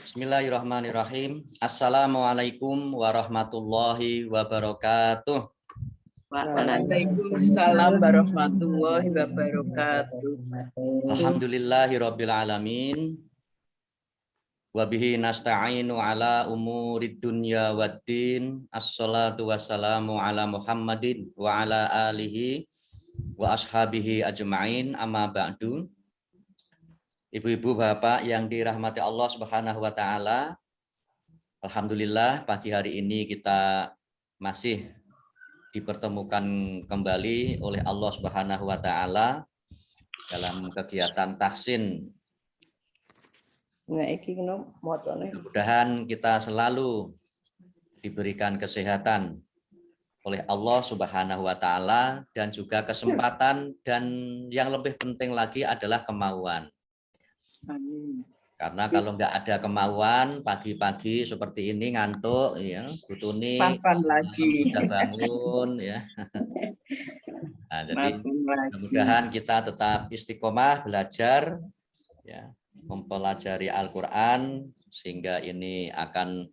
Bismillahirrahmanirrahim. Assalamualaikum warahmatullahi wabarakatuh. Waalaikumsalam warahmatullahi wabarakatuh. Alhamdulillahirabbil alamin. Wa bihi nasta'inu ala umurid dunya waddin. Assalatu wassalamu ala Muhammadin wa ala alihi wa ashabihi ajma'in. Amma ba'du. Ibu-ibu, bapak yang dirahmati Allah Subhanahu wa taala. Alhamdulillah pagi hari ini kita masih dipertemukan kembali oleh Allah Subhanahu wa taala dalam kegiatan tahsin. Mudah-mudahan kita selalu diberikan kesehatan oleh Allah Subhanahu wa taala dan juga kesempatan, dan yang lebih penting lagi adalah kemauan. Karena kalau nggak ada kemauan, pagi-pagi seperti ini ngantuk, ya, butuni sudah bangun, ya. Nah, jadi mudah-mudahan kita tetap istiqomah belajar, ya, mempelajari Al-Quran, sehingga ini akan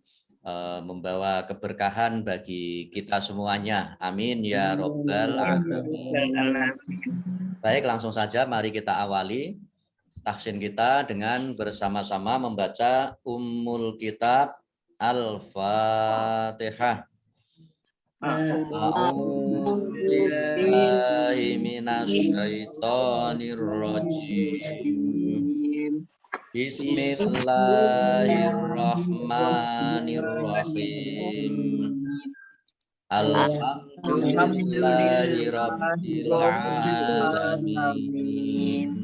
membawa keberkahan bagi kita semuanya. Amin ya Rabbal alamin. Baik, langsung saja mari kita awali tahsin kita dengan bersama-sama membaca Ummul Kitab Al-Fatihah. A'udzu billahi minasyaitonir rajim. Bismillahirrahmanirrahim. Alhamdulillahi rabbil alamin.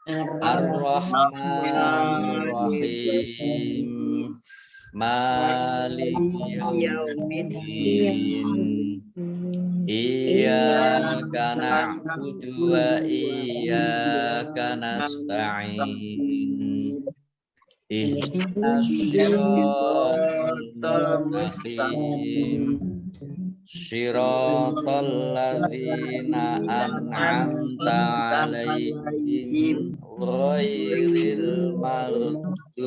Ar-Rahmanir-Rahim. Maliki yaumiddin. Iyyaka na'budu wa iyyaka nasta'in. Ihdinas siratal mustaqim. Shiratal ladzina an'amta 'alaihim ghairil maghdubi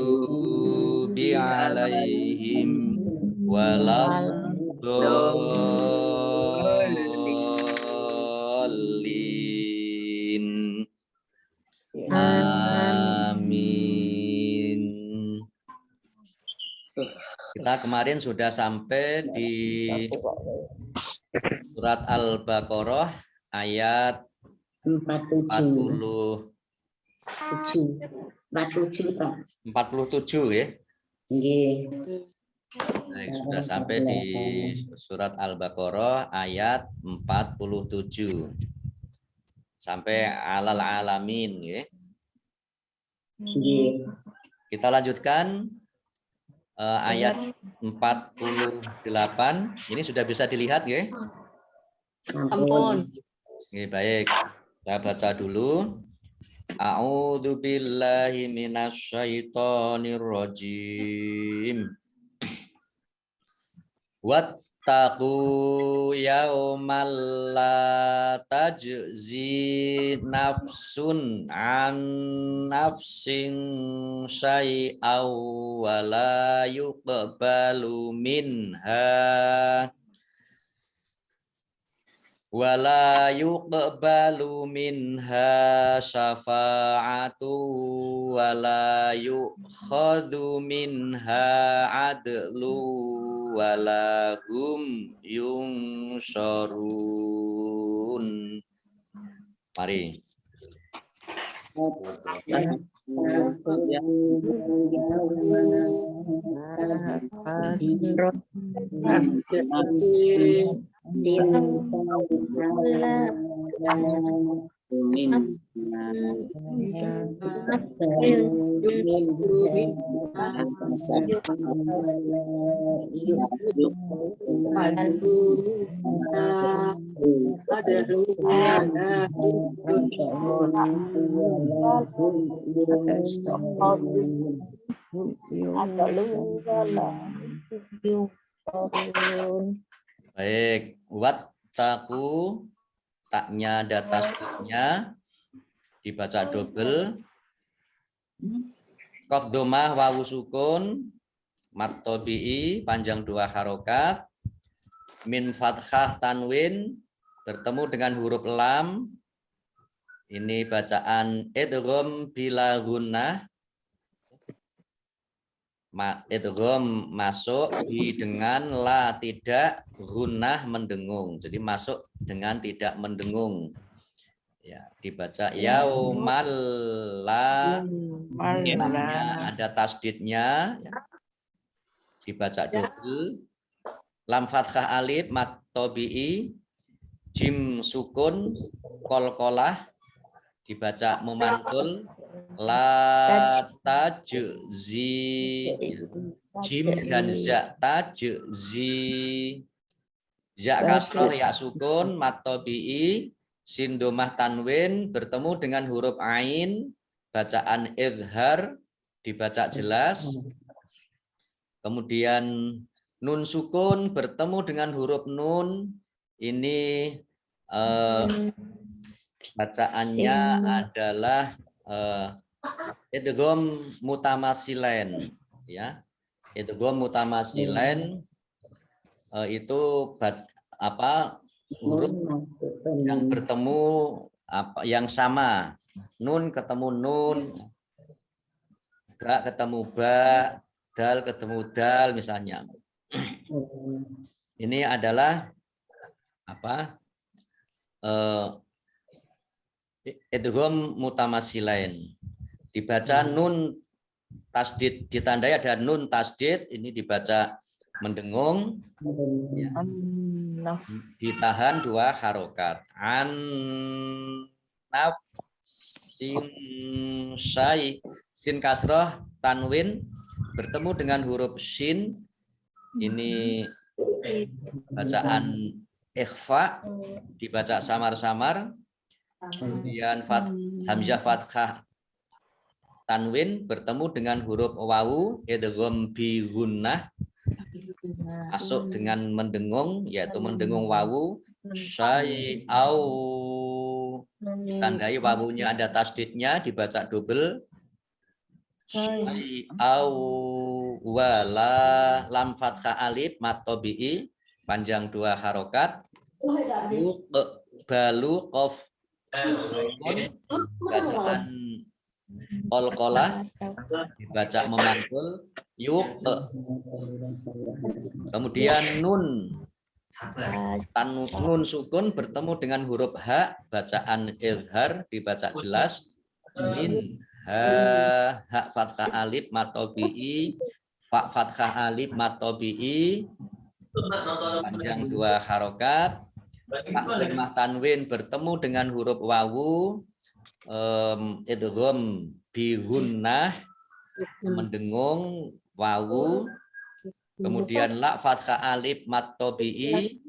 'alaihim waladdallin. Amin. Kita kemarin sudah sampai di surat Al-Baqarah ayat 47 ya. Baik, sudah sampai di surat Al-Baqarah ayat 47 sampai alal alamin ya. Kita lanjutkan ayat 48. Ini sudah bisa dilihat ya? Ampun. Oke, baik. Kita baca dulu. A'udzu billahi minasyaitonir rajim. Wattaqu yaumal la tajzi nafsun an nafsin syai'aw wa la yuqbalu minha wala yuqbalu minha syafa'atu wala yukhadhu minha adlu wala hum yunsyarun. Mari. Baik, wattaqu, taknya data stopnya dibaca double. Qaf dhammah wawu sukun mat tabi'i panjang 2 harokat. Min fathah tanwin bertemu dengan huruf lam. Ini bacaan idgham bila gunnah. Idgham masuk di dengan la tidak, gunnah mendengung. Jadi masuk dengan tidak mendengung. Ya, dibaca yaumal la, lamnya ada tasdidnya, ya. Dibaca double. Lam fathah alif mat tabi'i, jim sukun qalqalah, dibaca memantul la tajzi, jim dan za tajzi, za kasroh ya sukun mat tabi'i, sin domah tanwin bertemu dengan huruf ain, bacaan izhar, dibaca jelas. Kemudian nun sukun bertemu dengan huruf nun, ini bacaannya adalah idgham mutamasilain, ya. Idgham mutamasilain itu huruf yang bertemu yang sama. Nun ketemu nun, ba ketemu ba, dal ketemu dal misalnya. Ini adalah idgham mutamasilain. Dibaca nun tasdid, ditandai ada nun tasdid, ini dibaca mendengung, ya. Ditahan 2 harokat. An naf sin syai, sin kasroh tanwin bertemu dengan huruf shin, ini bacaan ikhfa, dibaca samar-samar. Kemudian hamzah fathah tanwin bertemu dengan huruf wawu, idgham bi gunnah, masuk dengan mendengung, yaitu mendengung wawu. Syai'au, ditandai wawunya ada tasdidnya, dibaca double. Syai'au wala, lam fathah alif mat tabi'i panjang 2 harokat. Balu qaf bacaan qalqalah, dibaca memantul yuk. Kemudian nun nun sukun bertemu dengan huruf ha, bacaan izhar, dibaca jelas. Min ha, ha fathah alif mat tabi'i, fa fathah alif mat tabi'i panjang 2 harokat. Dhammah tanwin bertemu dengan huruf wawu, idgham bi gunnah, mendengung wawu. Kemudian la fathah alif mat tabi'i,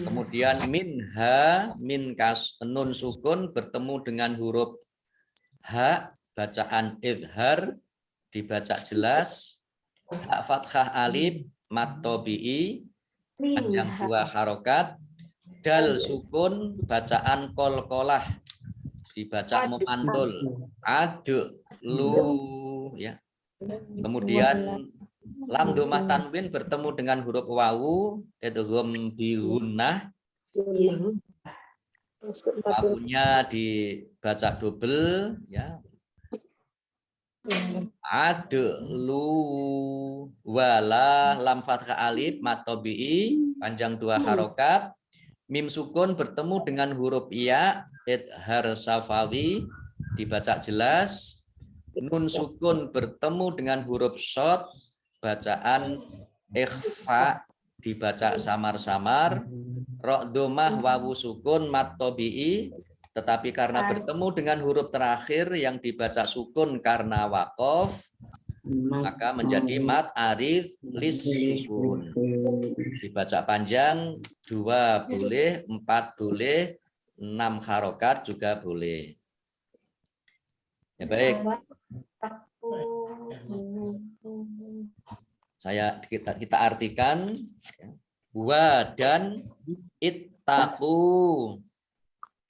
kemudian minha, min kas nun sukun bertemu dengan huruf ha, bacaan izhar, dibaca jelas. Ha fathah alif mat tabi'i panjang 2 harokat. Dal sukun bacaan qalqalah, dibaca memantul adu lu, ya. Kemudian lam dhammah tanwin bertemu dengan huruf wawu, idgham bi gunnah, wawunya dibaca double, ya. Adlu wala, lam fathah alif mat tabi'i panjang 2 harokat. Mim sukun bertemu dengan huruf ya, idhar safawi, dibaca jelas. Nun sukun bertemu dengan huruf shad, bacaan ikhfa, dibaca samar-samar. Ra dhammah wawu sukun mat tabi'i, tetapi karena bertemu dengan huruf terakhir yang dibaca sukun karena waqaf, maka menjadi mat arid lis sukun. Dibaca panjang 2 boleh, 4 boleh, 6 harokat juga boleh. Ya baik. Kita artikan wa dan ittaqu,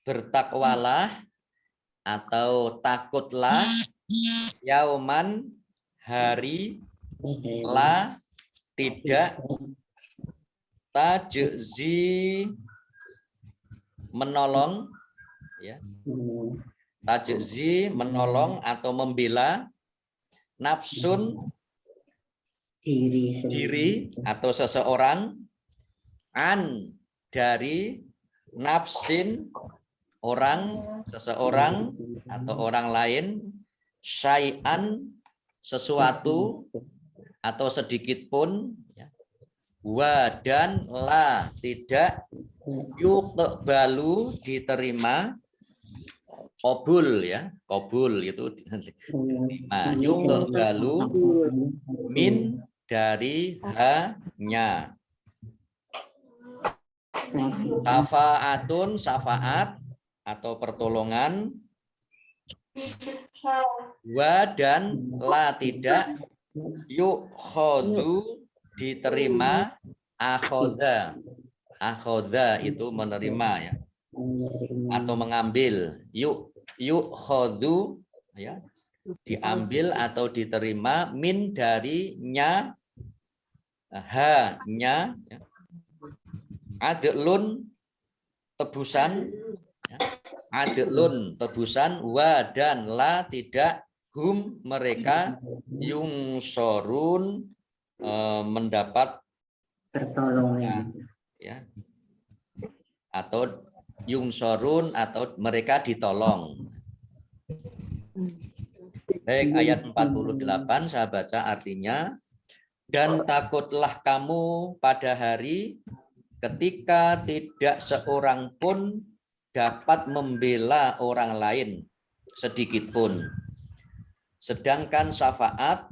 bertakwalah atau takutlah, Yauman hari, la tidak, tajzi menolong, ya. Tajzi menolong atau membela, nafsun diri atau seseorang, an dari, nafsin orang, seseorang atau orang lain, syai'an sesuatu atau sedikit pun, ya. Wa dan la tidak, yuqbalu diterima, qabul ya, qabul itu diterima, yuqbalu min dari hanya, syafaatun syafaat atau pertolongan, wa dan la tidak, yukhadu diterima, akhoda, akhoda itu menerima ya, atau mengambil, yukhadu ya, diambil atau diterima, min dari nya, hanya ya. Adlun tebusan ya. Adlun tebusan, wa dan la tidak, hum mereka, yungsorun mendapat pertolongan ya, atau yungsorun atau mereka ditolong. Baik, ayat 48 saya baca artinya. Dan takutlah kamu pada hari ketika tidak seorang pun dapat membela orang lain sedikit pun, sedangkan syafaat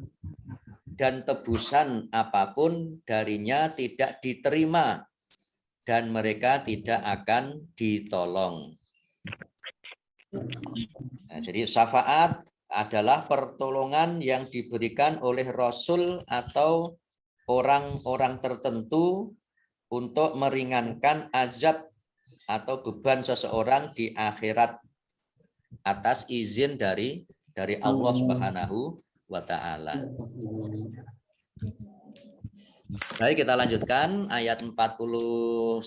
dan tebusan apapun darinya tidak diterima dan mereka tidak akan ditolong. Nah, jadi syafaat adalah pertolongan yang diberikan oleh Rasul atau orang-orang tertentu untuk meringankan azab atau beban seseorang di akhirat atas izin dari Allah Subhanahu wa Ta'ala. Baik, kita lanjutkan ayat 49.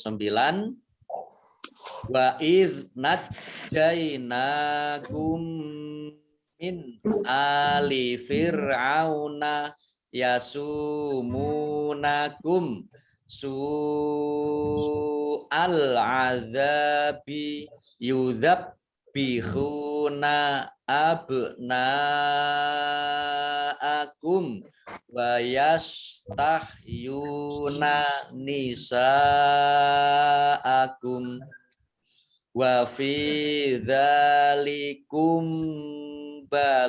Wa iz najjainakum min ali fir'auna yasumunakum su'al azabi yudzabbihuna abna'akum wa yastahyuna nisa'akum wa fi dzalikum bala'um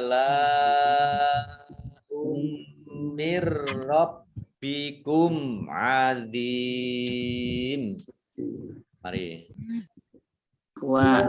mir rabbikum azim. Mari. Wa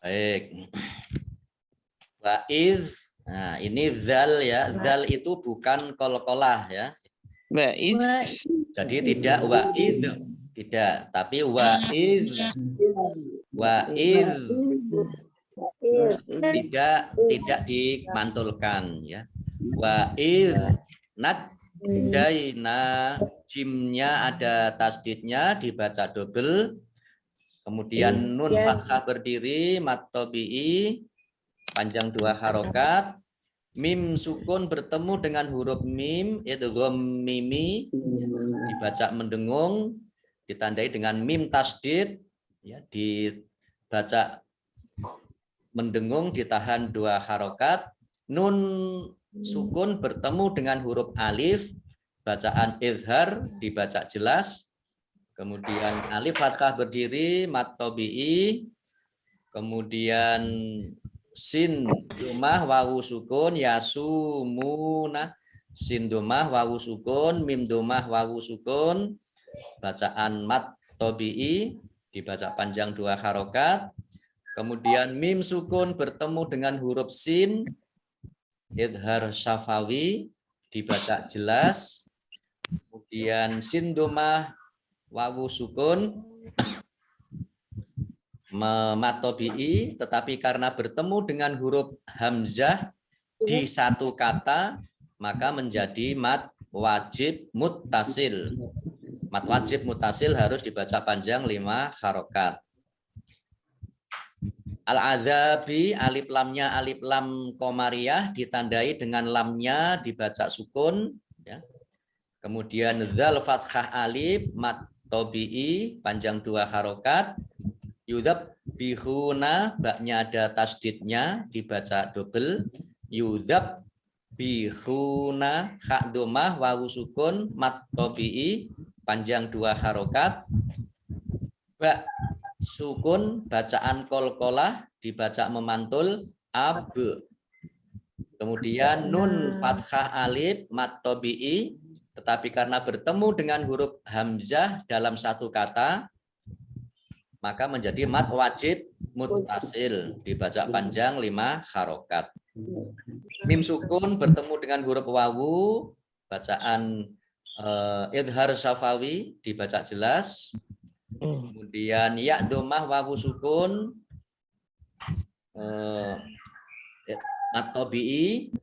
Baik. Wa iz, nah ini zal ya, zal itu bukan qalqalah ya. Wa iz. Jadi tidak wa iz, tidak, tapi wa iz, wa iz, tidak dimantulkan ya. Wa iz najjaina, jimnya ada tasdidnya dibaca double, kemudian nun fathah berdiri, mat tabi'i panjang 2 harokat, mim sukun bertemu dengan huruf mim, idgham mimi dibaca mendengung, ditandai dengan mim tasdid ya, dibaca mendengung ditahan 2 harokat, nun sukun bertemu dengan huruf alif bacaan izhar dibaca jelas. Kemudian alif fathah berdiri mat tabi'i. Kemudian sin domah wawu sukun yasumuna, sin domah wawu sukun, mim domah wawu sukun, bacaan mat tabi'i dibaca panjang 2 harokat. Kemudian mim sukun bertemu dengan huruf sin, idhar syafawi dibaca jelas. Kemudian sin domah wawu sukun mat tabi'i, tetapi karena bertemu dengan huruf hamzah di satu kata maka menjadi mat wajib muttasil. Mat wajib muttasil harus dibaca panjang 5 harokat. Al-azabi, alif lamnya alif lam komariah ditandai dengan lamnya dibaca sukun. Ya. Kemudian zal fathah alif mat tabi'i panjang 2 harokat. Yudhab bihuna, baknya ada tasdidnya dibaca double. Yudhab bihuna, hak domah wawu sukun mat tabi'i panjang 2 harokat. Bak sukun bacaan kolkolah dibaca memantul ab. Kemudian nun fathah alif mat tabi'i, tetapi karena bertemu dengan huruf hamzah dalam satu kata maka menjadi mat wajib muttasil dibaca panjang 5 harokat. Mim sukun bertemu dengan huruf wawu, bacaan idhar syafawi dibaca jelas. Kemudian ya domah wawu sukun mat tabi'i.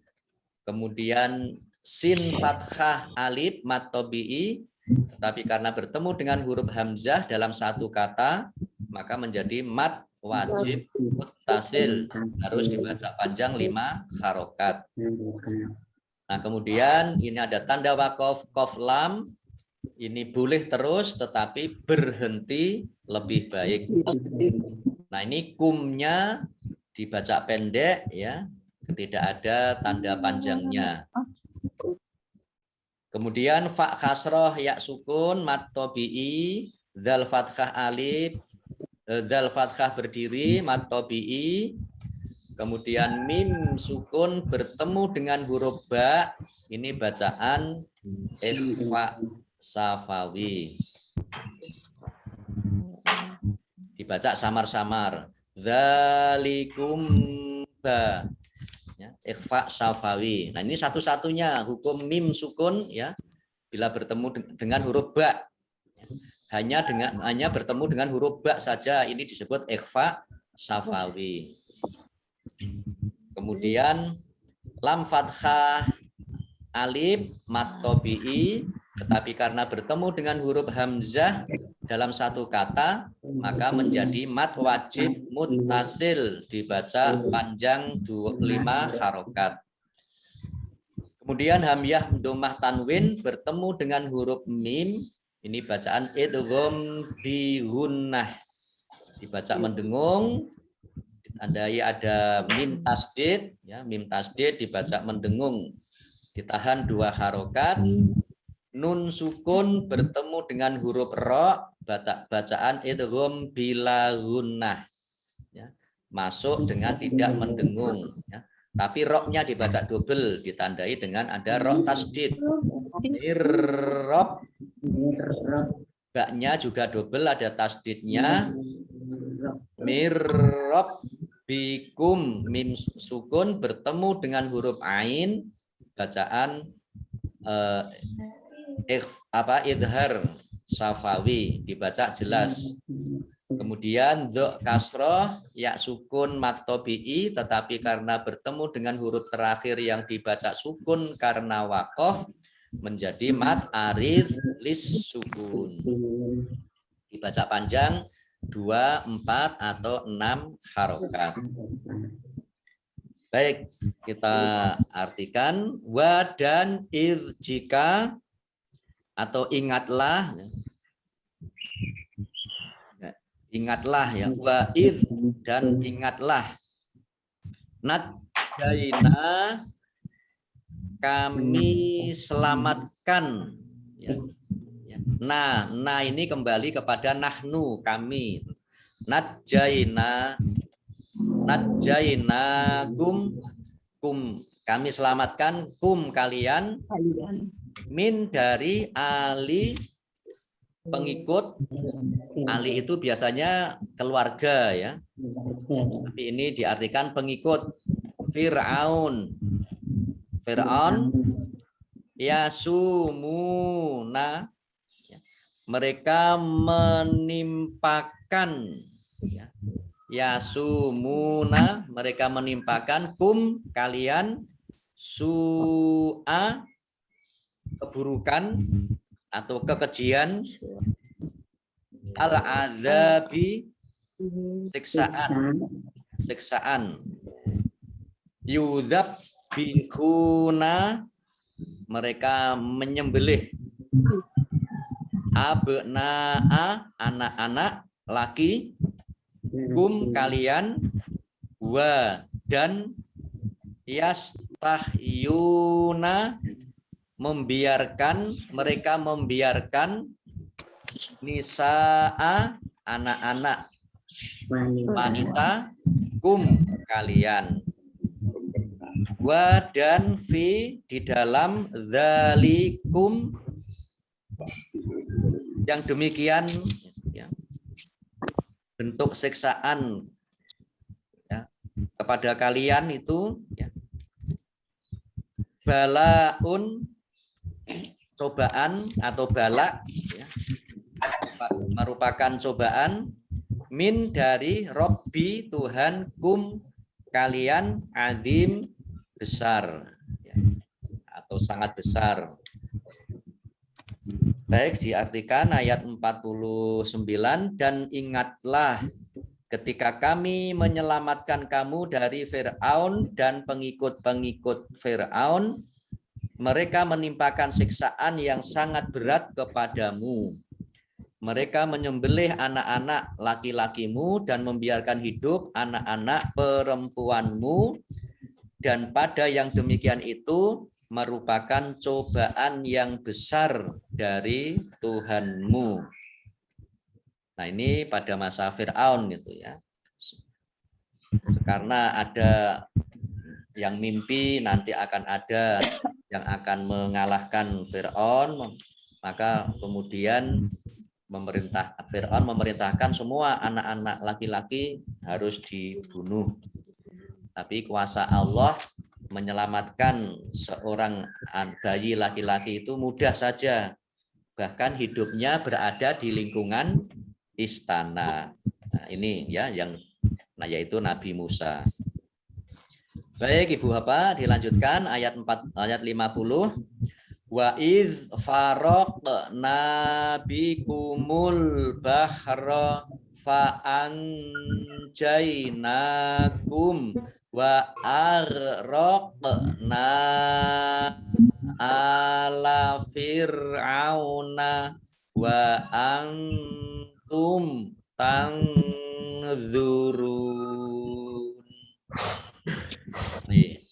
Kemudian sin fathah alif mat tabi'i, tetapi karena bertemu dengan huruf hamzah dalam satu kata maka menjadi mat wajib muttasil harus dibaca panjang 5 harokat. Nah, kemudian ini ada tanda wakof kof lam. Ini boleh terus tetapi berhenti lebih baik. Nah, ini kumnya dibaca pendek ya, tidak ada tanda panjangnya. Kemudian fa kasroh ya sukun mat tabi'i, zal fathah alif, zal fathah berdiri mat tabi'i. Kemudian mim sukun bertemu dengan huruf ba, ini bacaan ikhfa safawi. Dibaca samar-samar. Zalikum ba. Ya, ikhfa safawi. Nah, ini satu-satunya hukum mim sukun ya bila bertemu dengan huruf ba. Hanya bertemu dengan huruf ba saja ini disebut ikhfa safawi. Kemudian lam fathah alif mat tabi'i, tetapi karena bertemu dengan huruf hamzah dalam satu kata maka menjadi mat wajib muttasil dibaca panjang 5 harokat. Kemudian hamyah domah tanwin bertemu dengan huruf mim, ini bacaan idgham bi gunnah dibaca mendengung. Ditandai ada mim tasdid ya, mim tasdid dibaca mendengung ditahan 2 harokat. Nun sukun bertemu dengan huruf ro, bacaan idgham bila gunnah ya, masuk dengan tidak mendengung ya. Tapi roknya dibaca double ditandai dengan ada rok tasdid. Mirrob, baknya juga double ada tasdidnya. Mirrob bikum, mim sukun bertemu dengan huruf ain, bacaan idhar safawi dibaca jelas. Kemudian dho kasroh ya sukun mat tabi'i, tetapi karena bertemu dengan huruf terakhir yang dibaca sukun karena wakof menjadi mat arid lis sukun dibaca panjang 2, 4 atau 6 harokat. Baik, kita artikan wa dan iz jika atau ingatlah. Ingatlah ya, wa iz dan ingatlah. Nadaina kami selamatkan. Ya. Nah ini kembali kepada nahnu, kami. Najjaina kum, kami selamatkan kalian min dari ali pengikut. Ali itu biasanya keluarga ya, tapi ini diartikan pengikut. Fir'aun yasumuna, mereka menimpakan, yasumuna, mereka menimpakan kalian su'a, keburukan atau kekejian, al-azabi, siksaan, yudzabihuna, mereka menyembelih, abna'a, anak-anak laki, kalian, wa, dan yastahyuna, mereka membiarkan nisa'a, anak-anak wanita, kalian, wa, dan fi, di dalam, dzalikum, yang demikian ya, bentuk siksaan ya, kepada kalian itu ya, balaun, cobaan atau bala ya, merupakan cobaan, min, dari Robbi, Tuhan, kalian, azim, besar ya, atau sangat besar. Baik, diartikan ayat 49, dan ingatlah ketika kami menyelamatkan kamu dari Fir'aun dan pengikut-pengikut Fir'aun, mereka menimpakan siksaan yang sangat berat kepadamu. Mereka menyembelih anak-anak laki-lakimu dan membiarkan hidup anak-anak perempuanmu, dan pada yang demikian itu merupakan cobaan yang besar dari Tuhanmu. Nah, ini pada masa Fir'aun gitu ya. Karena ada yang mimpi nanti akan ada yang akan mengalahkan Fir'aun, maka kemudian Fir'aun memerintahkan semua anak-anak laki-laki harus dibunuh. Tapi kuasa Allah menyelamatkan seorang bayi laki-laki itu mudah saja. Bahkan hidupnya berada di lingkungan istana. Nah, ini ya yaitu Nabi Musa. Baik Ibu Bapak, dilanjutkan ayat 50. Wa iz faraqna bikumul bahra fa anjainakum wa aghraqna ala fir'auna wa antum tanzurun. Nih.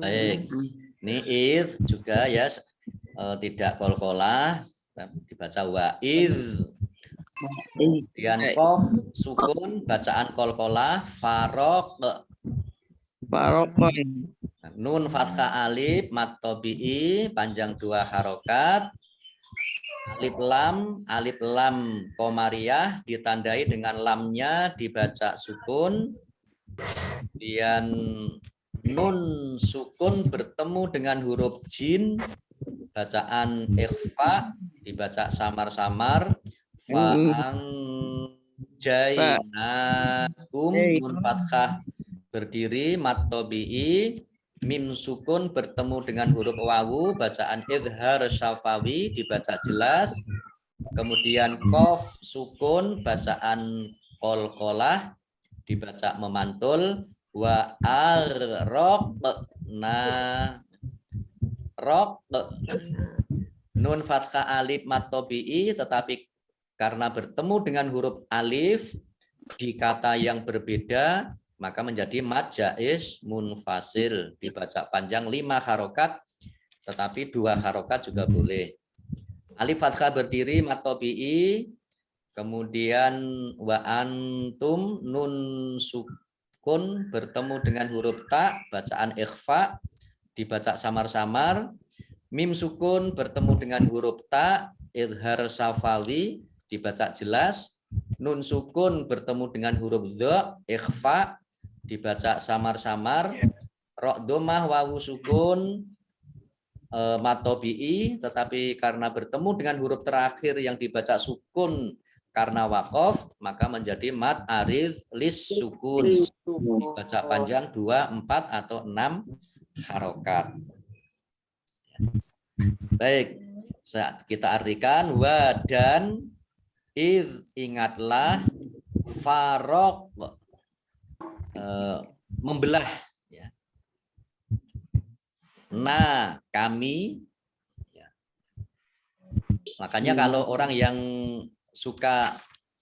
Baik, ini iz juga ya, tidak qalqalah, dibaca waiz. Dengan kof sukun bacaan qalqalah, faraq. Nun fathah alif mat tabi'i panjang 2 harokat. Alif lam komariah ditandai dengan lamnya dibaca sukun. Kemudian nun sukun bertemu dengan huruf jin, bacaan ikhfa, dibaca samar-samar. Fa'anjainakum, nun fathah berdiri, mat tabi'i, mim sukun bertemu dengan huruf wawu, bacaan idhar syafawi, dibaca jelas. kemudian kof sukun bacaan qalqalah dibaca memantul, wa arraqna rok nun fathah alif mat tabi'i, tetapi karena bertemu dengan huruf alif di kata yang berbeda maka menjadi mad jaiz munfasil, dibaca panjang 5 harokat tetapi 2 harokat juga boleh. Alif fathah berdiri mat tabi'i, kemudian wa antum nun sukun bertemu dengan huruf ta bacaan ikhfa dibaca samar-samar, mim sukun bertemu dengan huruf ta idhar safawi dibaca jelas, nun sukun bertemu dengan huruf dha ikhfa dibaca samar-samar, ra dhammah wawu sukun mat tabi'i, tetapi karena bertemu dengan huruf terakhir yang dibaca sukun karena waqaf maka menjadi mad arid lis sukun, dibaca panjang 2, 4 atau 6 harokat. Baik, kita artikan wa dan iz, ingatlah, farok membelah ya. Nah kami ya. Makanya kalau orang yang suka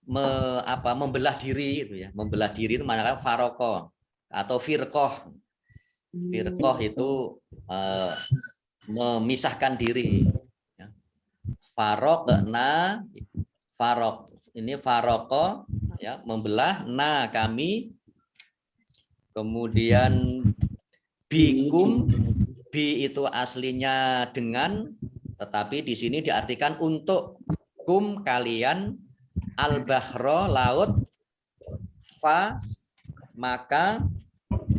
membelah diri itu ya, membelah diri itu maknanya faroko atau firqoh. Firqoh itu memisahkan diri. Farokna, farok ini faroko ya, membelah. Nah kami, kemudian bikum, bi itu aslinya dengan, tetapi di sini diartikan untuk, kum kalian, al bahro laut, fa maka,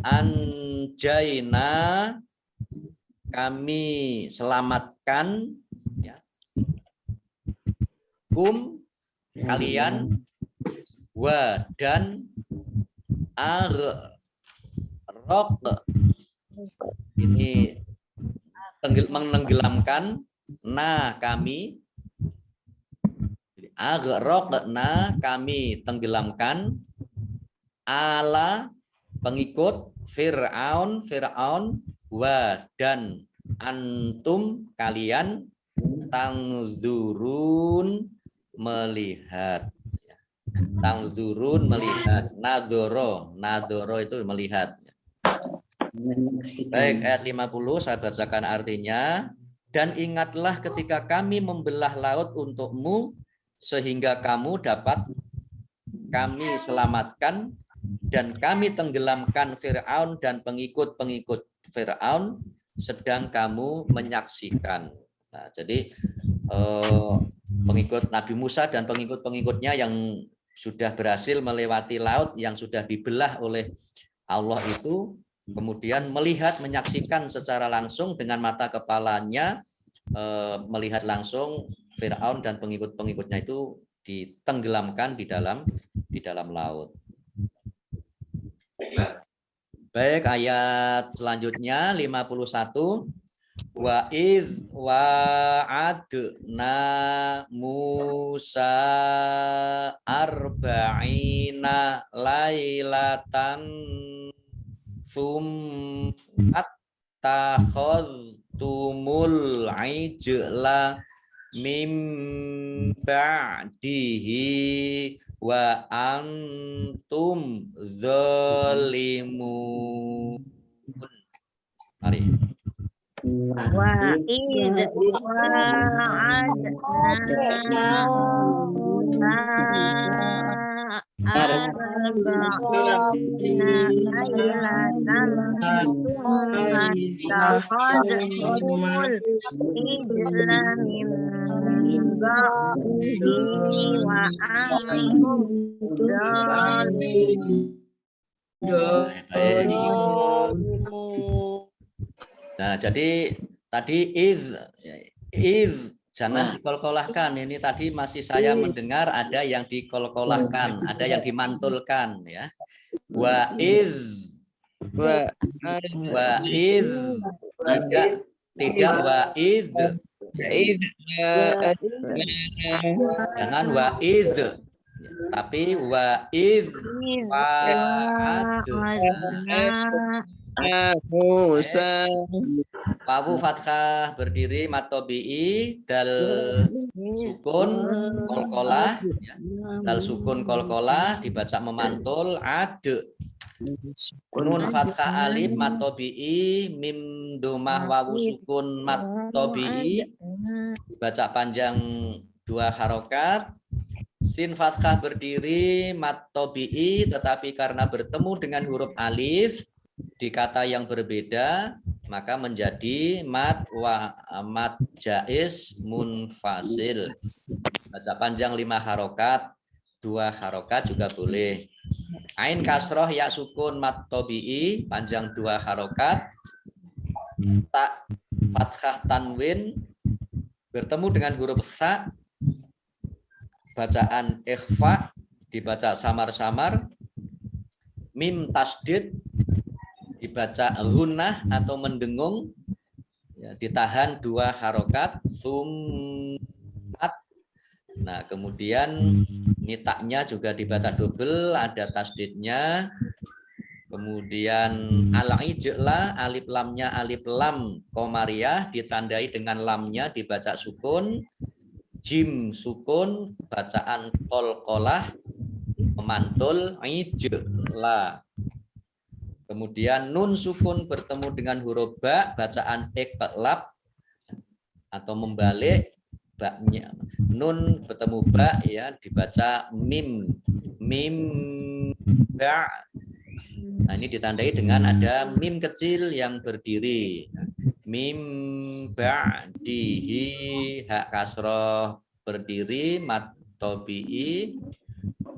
anjaina kami selamatkan ya, kum kalian, wa dan, arok ini menenggelamkan, nah kami, agrokna kami tenggelamkan, ala pengikut, Fir'aun wa dan antum kalian, tangzurun melihat, tangzurun melihat, nadoro itu melihat. Baik, ayat 50 saya bacakan artinya. Dan ingatlah ketika kami membelah laut untukmu sehingga kamu dapat kami selamatkan, dan kami tenggelamkan Fir'aun dan pengikut-pengikut Fir'aun sedang kamu menyaksikan. Nah, jadi pengikut Nabi Musa dan pengikut-pengikutnya yang sudah berhasil melewati laut yang sudah dibelah oleh Allah itu, kemudian melihat, menyaksikan secara langsung dengan mata kepalanya, melihat langsung Fir'aun dan pengikut-pengikutnya itu ditenggelamkan di dalam laut. Baik, ayat selanjutnya 51. Wa iz wa'adna Musa arba'ina lailatan summat takhadtumul ijla mim ba'dihi wa antum zalimun. Mari. Wa id wa'adna arba'ina lailatan summa takhadtumul ijla min ba'dihi wa antum zalimun. Nah, jadi tadi iz jangan dikolkolahkan. Ini tadi masih saya mendengar ada yang dikolkolahkan, ada yang dimantulkan ya. Wa iz tidak wa iz, Jangan wa iz, tapi wa iz Musa. wawu fathah berdiri matobi'i dal sukun kolkolah ya. Dal sukun kolkolah dibaca memantul ad. Nun fathah alif matobi'i mim domah wawu sukun matobi'i dibaca panjang 2 harokat. Sin fathah berdiri matobi'i tetapi karena bertemu dengan huruf alif di kata yang berbeda maka menjadi mat jaiz munfasil. Baca panjang 5 harokat, 2 harokat juga boleh. Ain kasroh ya sukun mat tobi'i panjang 2 harokat. Tak fathah tanwin bertemu dengan huruf sa, bacaan ikhfa dibaca samar-samar. Mim tasdid dibaca gunnah atau mendengung ya, ditahan 2 harokat. Summat. Nah kemudian nitaknya juga dibaca double, ada tasdidnya. Kemudian al-ijla, alif lamnya alif lam komariah ditandai dengan lamnya dibaca sukun. Jim sukun, bacaan kolkolah memantul ijla. Kemudian nun sukun bertemu dengan huruf ba, bacaan iqlab atau membalik. Baknya nun bertemu ba ya dibaca mim, mim ba. Nah ini ditandai dengan ada mim kecil yang berdiri. Mim ba'dihi hak kasroh berdiri mat tobi'i.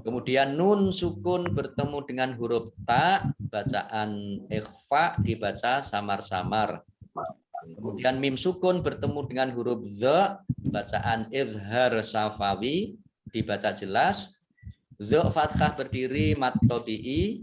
Kemudian nun sukun bertemu dengan huruf ta, bacaan ikhfa dibaca samar-samar. Kemudian mim sukun bertemu dengan huruf za, bacaan izhar safawi dibaca jelas. Za fathah berdiri mat tobi'i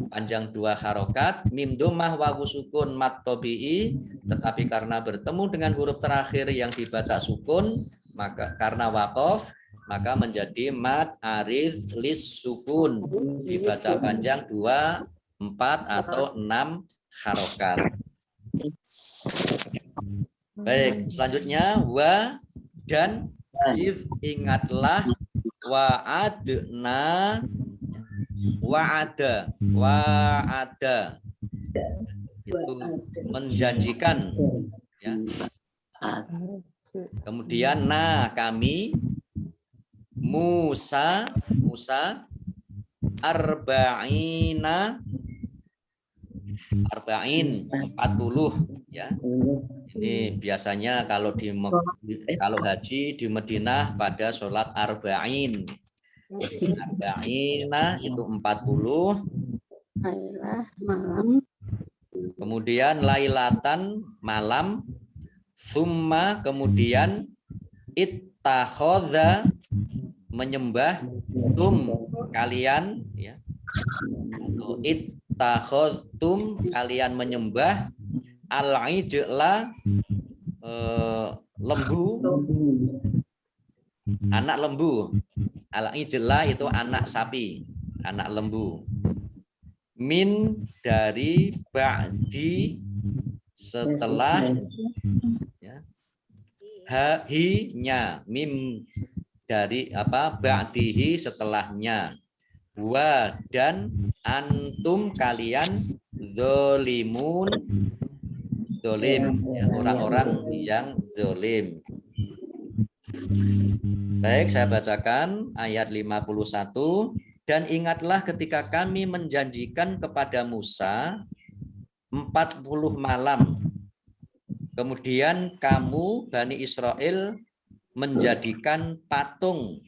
panjang 2 harokat. Mim domah wawu sukun mat tobi'i tetapi karena bertemu dengan huruf terakhir yang dibaca sukun maka karena waqaf maka menjadi mat aris lis sukun dibaca panjang 2, 4 atau 6 harokat. Baik, selanjutnya wa dan if ingatlah wa'adna wa'ada itu menjanjikan ya. Kemudian kami Musa arba'ina 40 ya. Ini biasanya kalau haji di Madinah pada sholat arba'in. Arba'ina itu 40. Kemudian lailatan malam. Summa kemudian ittakhadha menyembah kalian ya. Atau ittakhadtum kalian menyembah al-ijla lembu, anak lembu. Al-ijla itu anak sapi, anak lembu. Min dari ba'di setelah ya, hi-nya, mim dari ba'dihi setelahnya. Wa dan antum kalian zolimun zolim ya, orang-orang yang zolim. Baik, saya bacakan ayat 51. Dan ingatlah ketika kami menjanjikan kepada Musa 40 malam. Kemudian kamu Bani Israel menjadikan patung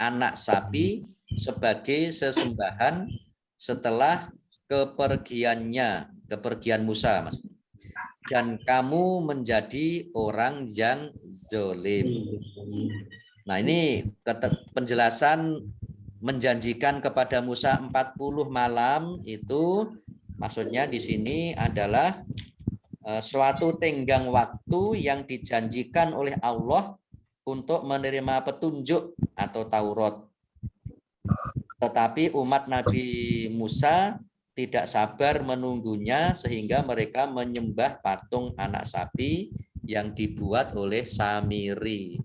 anak sapi sebagai sesembahan setelah kepergian Musa, Mas. Dan kamu menjadi orang yang zolim. Nah ini penjelasan menjanjikan kepada Musa 40 malam itu maksudnya di sini adalah suatu tenggang waktu yang dijanjikan oleh Allah untuk menerima petunjuk atau Taurat. Tetapi umat Nabi Musa tidak sabar menunggunya sehingga mereka menyembah patung anak sapi yang dibuat oleh Samiri.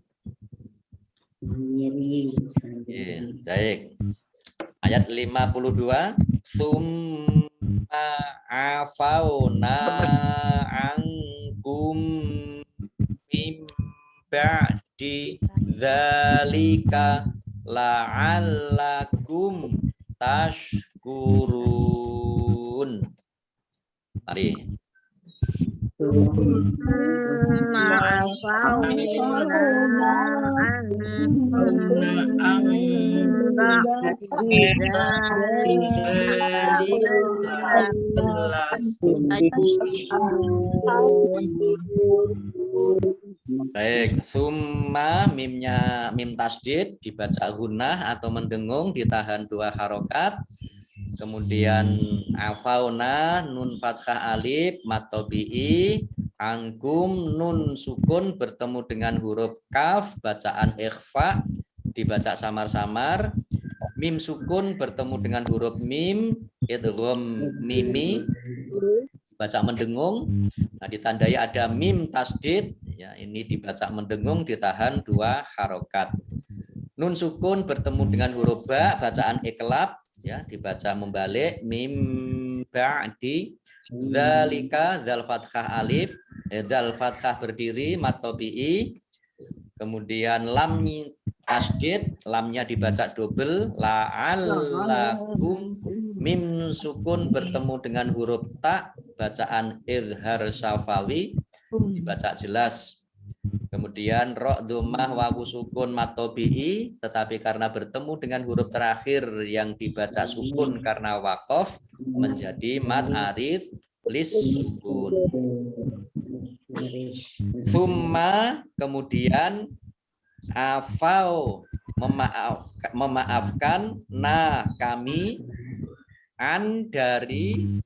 Baik. Ayat 52. Summa afauna ankum mim ba'di dzalika la'allakum tashkurun. Mari. Baik, summa mimnya mim tasdid dibaca gunnah atau mendengung ditahan 2 harokat. Kemudian afauna nun fathah alif mat tabi'i angkum nun sukun bertemu dengan huruf kaf bacaan ikhfa dibaca samar-samar, mim sukun bertemu dengan huruf mim idgham mimi baca mendengung. Nah, ditandai ada mim tasdid ya, ini dibaca mendengung ditahan 2 harokat. Nun sukun bertemu dengan huruf ba bacaan iklab ya, dibaca membalik mim ba'di dzalika dzal fathah alif dzal fathah berdiri mat tabi'i, kemudian lam tasdid lamnya dibaca double la'allakum mim sukun bertemu dengan huruf ta bacaan izhar syafawi dibaca jelas. Kemudian ra dhammah wawu sukun mat tabi'i, tetapi karena bertemu dengan huruf terakhir yang dibaca sukun karena waqaf menjadi mat arid lis sukun. Summa kemudian afau memaafkan na kami an dari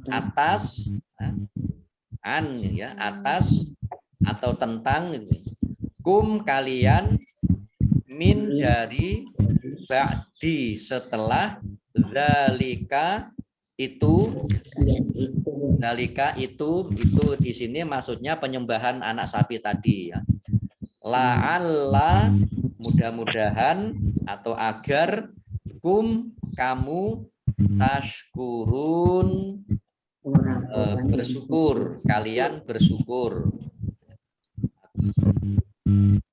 atas an ya atas atau tentang kum kalian min dari ba'di setelah zalika itu di sini maksudnya penyembahan anak sapi tadi ya. La'alla mudah-mudahan atau agar kum kamu tashkurun bersyukur, kalian bersyukur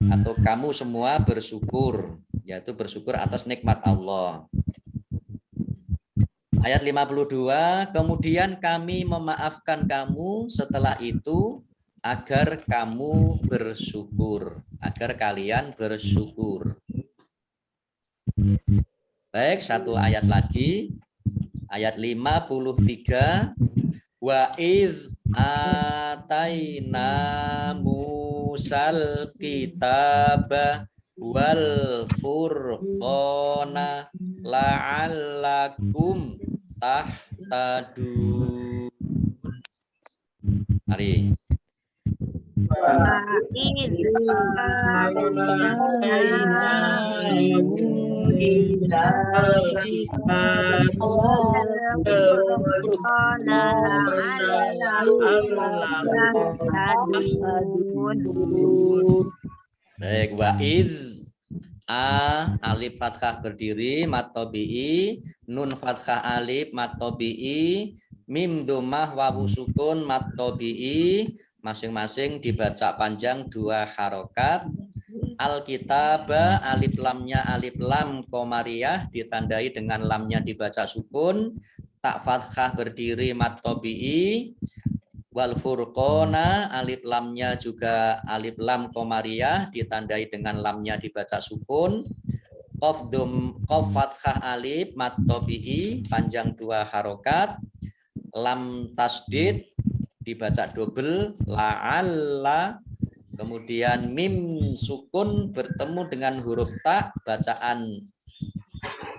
atau kamu semua bersyukur, yaitu bersyukur atas nikmat Allah. Ayat 52, kemudian kami memaafkan kamu setelah itu agar kamu bersyukur, agar kalian bersyukur. Baik, satu ayat lagi. Ayat 53, wa iz ataina musal kitaba wal furqana la'allakum tahtadun. Mari. Baik, wa iz alif fathah berdiri mat tabi'i, nun fathah alif mat tabi'i, mim dhammah wawu sukun mat tabi'i, masing-masing dibaca panjang 2 harokat. Alkitaba alif lamnya alif lam qamariyah ditandai dengan lamnya dibaca sukun, tak fathah berdiri mat tabi'i, wal furqona alif lamnya juga alif lam qamariyah ditandai dengan lamnya dibaca sukun, qaf fathah alif mat tabi'i panjang 2 harokat, lam tasdid dibaca double la'alla, kemudian mim sukun bertemu dengan huruf ta bacaan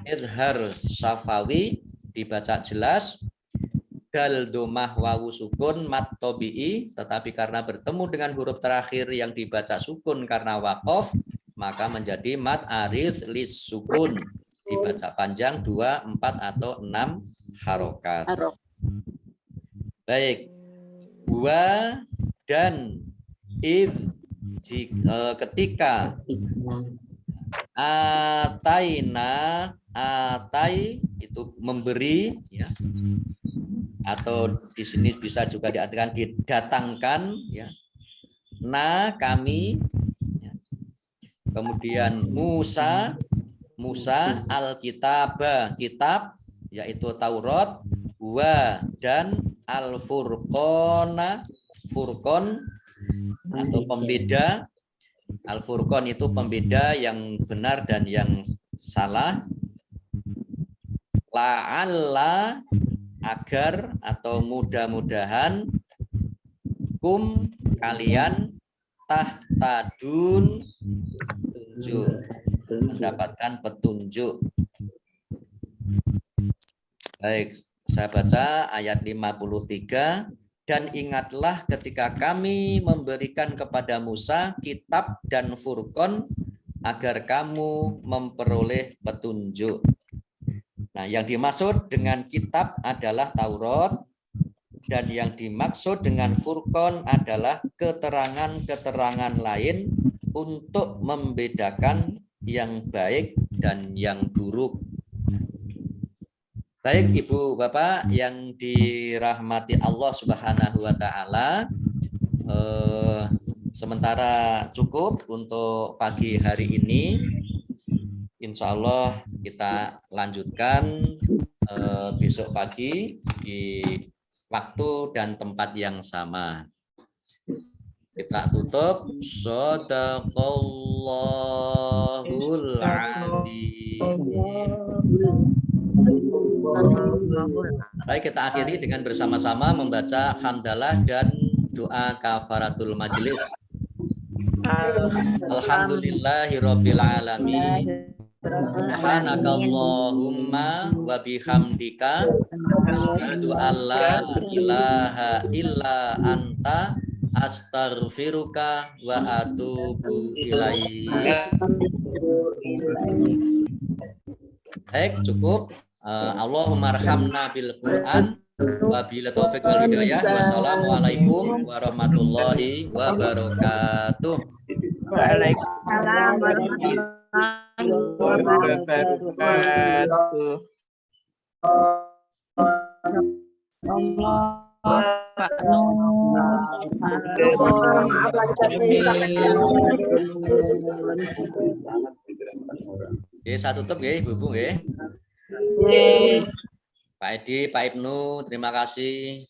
izhar syafawi dibaca jelas, dal domah wawu sukun mat tobi'i, tetapi karena bertemu dengan huruf terakhir yang dibaca sukun karena waqaf, maka menjadi mat arid lis sukun, dibaca panjang 2, 4 atau 6 harokat. Baik, wa dan iz ketika ataina, atai itu memberi ya, atau di sini bisa juga diartikan didatangkan ya. Na kami ya. Kemudian Musa al-kitaba kitab yaitu Taurat, wa dan al-furqona furqon atau pembeda. Al-furqon itu pembeda yang benar dan yang salah. La'alla agar atau mudah-mudahan kalian tahtadun mendapatkan petunjuk. Baik, saya baca ayat 53. Dan ingatlah ketika kami memberikan kepada Musa kitab dan furqon agar kamu memperoleh petunjuk. Nah, yang dimaksud dengan kitab adalah Taurat dan yang dimaksud dengan furqon adalah keterangan-keterangan lain untuk membedakan yang baik dan yang buruk. Baik Ibu Bapak yang dirahmati Allah Subhanahu wa taala, sementara cukup untuk pagi hari ini. Insya Allah kita lanjutkan besok pagi di waktu dan tempat yang sama. Kita tutup. Shadaqallahul adzim. Baik, kita akhiri dengan bersama-sama membaca hamdalah dan doa kafaratul majelis. Alhamdulillahirabbil alamin. Subhanakallahumma wa bihamdika asyhadu an la ilaha illa anta astaghfiruka wa atubu ilaik. Baik, cukup. Allahumma arhamna bil Qur'an wa bil taufiq wal hidayah. Wassalamualaikum warahmatullahi wabarakatuh. Waalaikumsalam warahmatullahi wabarakatuh. Saya tutup ya Ibu ya. Pak Edi, Pak Ibnu, terima kasih.